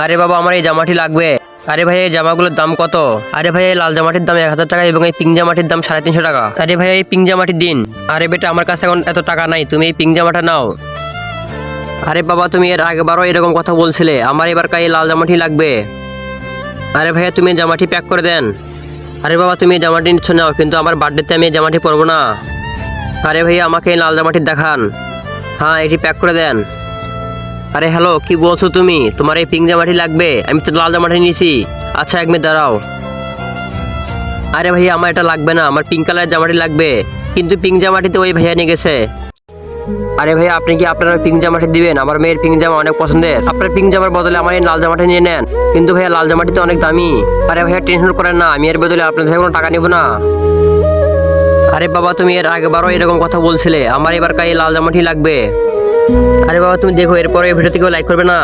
আরে বাবা আমার এই জামাটি লাগবে। আরে ভাই এই জামাগুলোর দাম কত? আরে ভাই এই লাল জামাটির দাম 1000 টাকা এবং এই পিঙ্ক জামাটির দাম 350 টাকা। আরে ভাই এই পিঙ্ক জামাটির দিন। আরে বেটা আমার কাছে এখন এত টাকা নাই, তুমি এই পিঙ্ক জামাটা নাও। আরে বাবা তুমি এর আগেবারও এরকম কথা বলছিলে, আমার এবার এই লাল জামাটি লাগবে। আরে ভাইয়া তুমি এই জামাটি প্যাক করে দেন। আরে বাবা তুমি এই জামাটি নিচ্ছ নাও, কিন্তু আমার বার্থডেতে আমি এই জামাটি পরবো না। আরে ভাইয়া আমাকে এই লাল জামাটি দেখান। হ্যাঁ এটি প্যাক করে দেন। আরে হ্যালো কি বলছো তুমি? তোমার এই পিঙ্ক জামাটি লাগবে? আমি তো লাল জামাটি নিয়েছি। আচ্ছা 1 মিনিট দাঁড়াও। আরে ভাইয়া আমার এটা লাগবে না, আমার পিঙ্ক কালারের জামাটি লাগবে। কিন্তু পিঙ্ক জামাটিতে ওই ভাইয়া নিয়ে গেছে। আরে ভাইয়া আপনি কি আপনার ওই পিঙ্ক জামাটি দিবেন? আমার মেয়ের পিঙ্ক জামা অনেক পছন্দের। আপনার পিঙ্ক জামার বদলে আমার এই লাল জামাটি নিয়ে নেন। কিন্তু ভাইয়া লাল জামাটি তো অনেক দামি। আরে ভাইয়া টেনশন করেন না, আমি এর বদলে আপনার থেকে কোনো টাকা নিব না। আরে বাবা তুমি এর আগেবারও এরকম কথা বলছিলে, আমার এবার এই লাল জামাটি লাগবে। আরে বাবা তুমি দেখো, এরপরে এই ভিডিও থেকে লাইক করবে না।